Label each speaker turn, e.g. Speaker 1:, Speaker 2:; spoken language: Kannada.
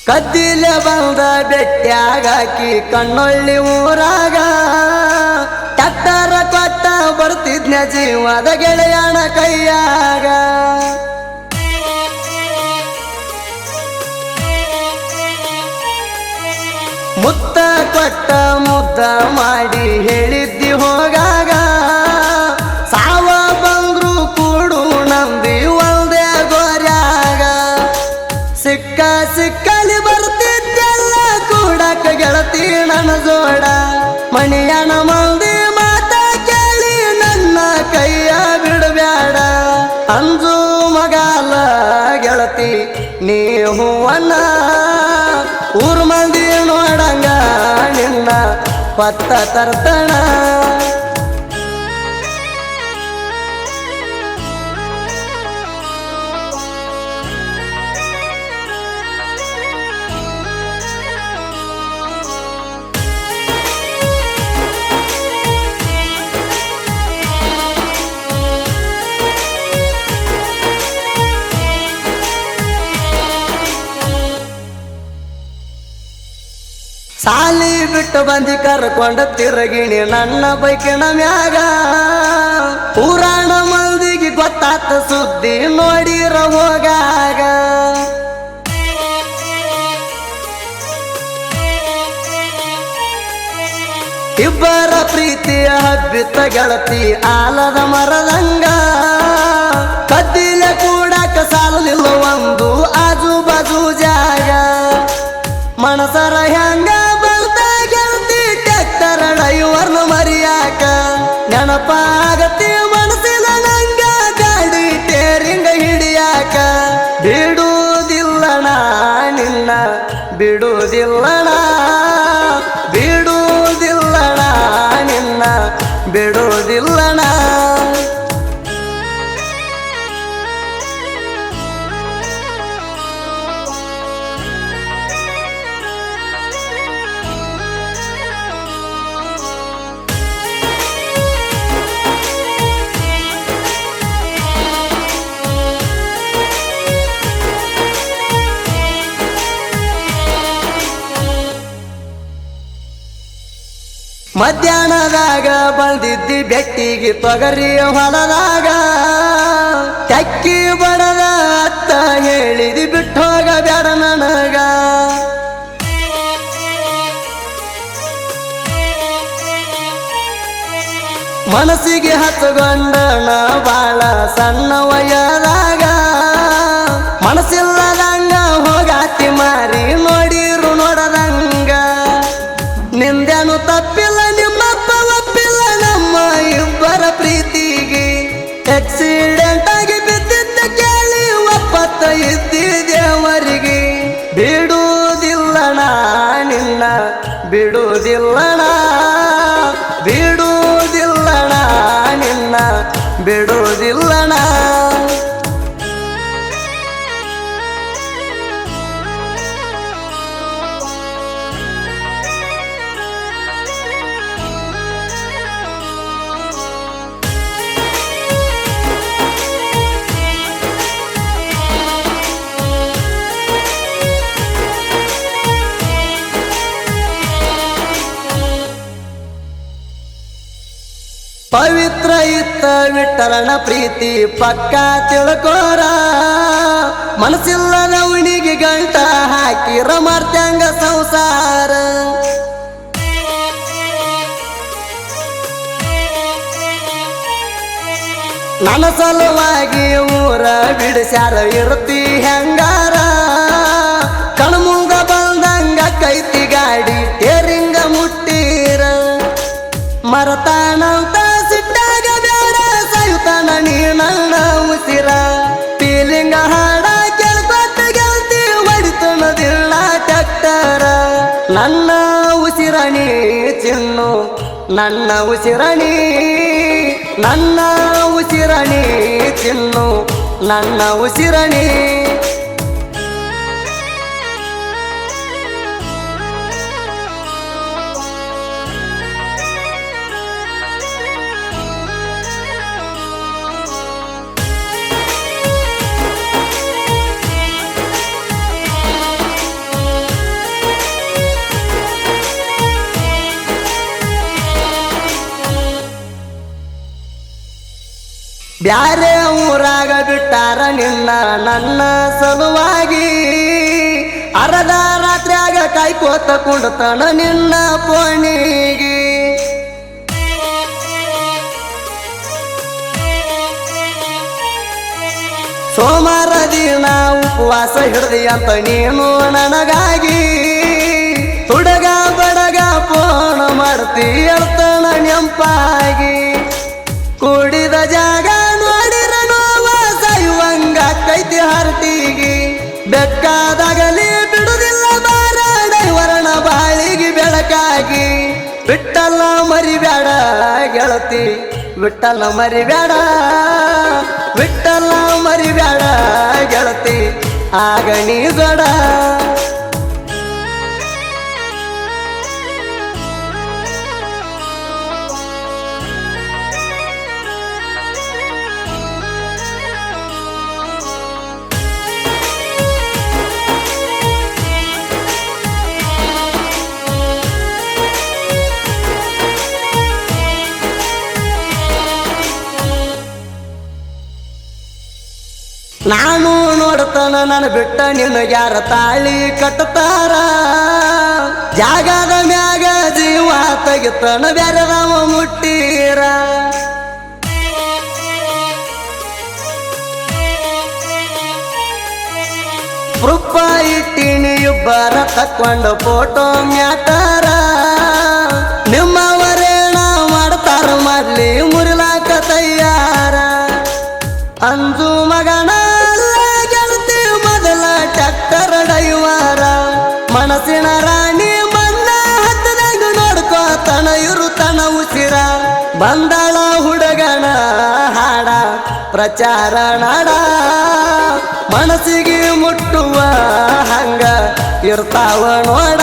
Speaker 1: ಕದ್ದಿಲೆ ಬಂದ ಬೆಟ್ಟ್ಯಾಗಾಕಿ ಕಣ್ಣೊಳ್ಳಿ ಊರಾಗ ಟ್ಯಾಕ್ಟರ ಕೊಟ್ಟ ಬರ್ತಿದ್ನ ಜೀವದ ಗೆಳೆಯನ ಕೈಯಾಗ. ಮುತ್ತ ಕೊಟ್ಟ ಮುದ್ದ ಮಾಡಿ ಹೇಳಿದ್ದಿ ಹೋಗಾಗ ಸಾವ ಬಂದ್ರು ಕೂಡು ನಂಬಿ ಒಂದೇ ಗೋರ್ಯಾಗ. ಸಿಕ್ಕ ಸಿಕ್ಕಲಿ ಬರ್ತಿದ್ದೆಲ್ಲ ಕೂಡಕ ಗೆಳತಿ ನನ್ನ ಜೋಡ. ಮಣಿಯನ ಮಂದಿ ಮಾತ ಕೇಳಿ ನನ್ನ ಕೈಯ ಬಿಡಬ್ಯಾಡ. ಅಂಜು ಮಗಾಲ ಗೆಳತಿ ನೀ ಹೂವನ್ನ ಊರ್ ಮಂದಿ ನೋಡಂಗ ನಿನ್ನ ಪತ್ತ ತರ್ತಣ. ಸಾಲಿ ಬಿಟ್ಟು ಬಂದಿ ಕರ್ಕೊಂಡ ತಿರುಗಿಣಿ ನನ್ನ ಬೈಕಿನ ಮ್ಯಾಗ. ಪುರಾಣ ಮಂದಿಗೆ ಗೊತ್ತಾತ ಸುದ್ದಿ ನೋಡಿರ ಹೋಗಾಗ. ಇಬ್ಬರ ಪ್ರೀತಿಯ ಹಬ್ಬಿತ ಗೆಳತಿ ಆಲದ ಮರದಂಗ. ಕದ್ದಿಲೆ ಕೂಡಕ ಸಾಲಲಿಲ್ಲ ಒಂದು ಆಜು ಬಾಜು ಜಾಗ. ಮನಸರ ಹೆಂಗ ಬಂದ ಗೆಳತಿ ಟ್ಯಾಕ್ಟರ ಡ್ರೈವರ್ನ ಮರಿಯಾಕ. ನೆನಪಾಗತಿ ಮನಸ್ಸಿನ ನಂಗ ಗಾಡಿ ಟೇರಿಂಗ ಹಿಡಿಯಾಕ. ಬಿಡುವುದಿಲ್ಲಣ ನಿನ್ನ ಬಿಡುವುದಿಲ್ಲಣ ಬಿಡುವುದಿಲ್ಲಣ ನಿನ್ನ ಬಿಡುವುದಿಲ್ಲಣ. ಮಧ್ಯಾಹ್ನದಾಗ ಬಂದಿದ್ದಿ ಬೆಟ್ಟಿಗೆ ತೊಗರಿ ಹೊಲದಾಗ. ಚಕ್ಕಿ ಬಡದ ಅತ್ತ ಹೇಳಿದಿ ಬಿಟ್ಟೋಗ ಬ್ಯಾಡ ನನಗ. ಮನಸ್ಸಿಗೆ ಹತ್ತಗೊಂಡಣ ಬಾಳ ಸಣ್ಣ ವಯದಾಗ. ಮನಸ್ಸಿಲ್ಲದಂಗ ಹೋಗಾತಿ ಮಾರಿ ನೋಡಿರು ನೋಡದಂಗ. ನಿಂದೇನು ತಪ್ಪಿಲ್ಲ ನಿಮ್ಮಪ್ಪ ಒಪ್ಪಿಲ್ಲ ನಮ್ಮ ಇಬ್ಬರ ಪ್ರೀತಿಗೆ. ಆಕ್ಸಿಡೆಂಟ್ ಆಗಿ ಬಿದ್ದಿದ್ದ ಕೇಳಿ ಒಪ್ಪತ್ತ ಇದ್ದಿದ್ದೇವರಿಗೆ. ಬಿಡುವುದಿಲ್ಲಣ ನಿನ್ನ ಬಿಡುವುದಿಲ್ಲಣ ಬಿಡುವುದಿಲ್ಲಣ ನಿನ್ನ ಬಿಡುವುದಿಲ್ಲಣ. ಪವಿತ್ರ ಇತ್ತ ವಿಠಲನ ಪ್ರೀತಿ ಪಕ್ಕ ತಿಳ್ಕೋರ. ಮನಸ್ಸಿಲ್ಲದ ಉಣಿಗೆ ಗಂಟ ಹಾಕಿರ ಮರ್ತ್ಯಂಗ ಸಂಸಾರ. ನನ್ನ ಸಲುವಾಗಿ ಊರ ಬಿಡಿಸ್ಯಾರ ಇರ್ತಿ ಹೆಂಗಾರ. ಕಣ್ಮುಂಗ ಬಂದಂಗ ಕೈತಿ ಗಾಡಿ ಟೇರಿಂಗ ಮುಟ್ಟೀರ. ಮರತಾನಂತ ಸಿಟ್ಟಾಗ ಬೇಡ ಸಯುತನ ನೀ ನನ್ನ ಉಸಿರ. ಫೀಲಿಂಗ ಹಾಡ ಕೇಳ್ಕೊತ ಗೆಲ್ತಿ ಹೊಡಿತನದಿಲ್ಲ ಟ್ಯಾಕ್ಟರ. ನನ್ನ ಉಸಿರಣಿ ಚಿನ್ನು ನನ್ನ ಉಸಿರಣಿ ನನ್ನ ಉಸಿರಣಿ ಚಿನ್ನು ನನ್ನ ಉಸಿರಣಿ. ಬ್ಯಾರೆ ಊರಾಗ ಬಿಟ್ಟಾರ ನಿನ್ನ ನನ್ನ ಸಲುವಾಗಿ ಅರ್ಧ ರಾತ್ರಿಯಾಗ ಕಾಯ್ಕೋತ ಕುಂಡತನ ನಿನ್ನ ಕೋಣಿಗಿ ಸೋಮವಾರ ದಿನ ಉಪವಾಸ ಹಿಡ್ದಿ ಅಂತ ನೀನು ನನಗಾಗಿ ಹುಡುಗ ಬಡಗ ಫೋನ್ ಮಾಡ್ತಿ ಹೇಳ್ತಾನ ನೆಂಪಾಗಿ ಕೂಡಿದ ಜಾಗ ನೋಡಿರ ನೋವ ಸಾಯುವಂಗ ಕೈತಿ ಹರ್ತಿಗಿ ಬೆಕ್ಕಾದಾಗಲಿ ಬಿಡುದಿಲ್ಲ ಬಾರ ಡೈವರನ ಬಾಳಿಗೆ ಬೆಳಕಾಗಿ ಬಿಟ್ಟಲ್ಲ ಮರಿಬ್ಯಾಡ ಗೆಳತಿ ಬಿಟ್ಟಲ್ಲ ಮರಿಬ್ಯಾಡ ಬಿಟ್ಟಲ್ಲ ಮರಿಬ್ಯಾಡ ಗೆಳತಿ ಆಗ ನೀ ಗಡ ನಾನು ನೋಡ್ತಾನ ನನ್ನ ಬಿಟ್ಟ ನಿನಗ್ಯಾರ ತಾಳಿ ಕಟ್ಟತಾರ ಜಾಗದ ಮ್ಯಾಗ ಜೀವ ತೆಗಿತಾನ ಬ್ಯಾರದವ ಮುಟ್ಟೀರ ಪ್ರೂಫ ಇಟ್ಟಿನಿ ಇಬ್ಬರ ತಕ್ಕೊಂಡು ಫೋಟೋ ಮ್ಯಾಟಾರ ನಿಮ್ಮವರೇಣ ಮಾಡ್ತಾರ ಮಾಡ್ಲಿ ಮುರಿಲಾಕ ತಯ್ಯಾರ ಅಂಜು ಮಗನ ಟ್ಯಾಕ್ಟರ್ ಡೈವರ ಮನಸ್ಸಿನ ರಾಣಿ ಮನ್ನ ಹತ್ತದಾಗ ನೋಡ್ಕೋತನ ಇರುತನ ಉಸಿರ ಬಂದಾಳ ಹುಡುಗನ ಹಾಡ ಪ್ರಚಾರ ನಾಡ ಮನಸ್ಸಿಗೆ ಮುಟ್ಟುವ ಹಂಗ ಇರ್ತಾವ ನೋಡ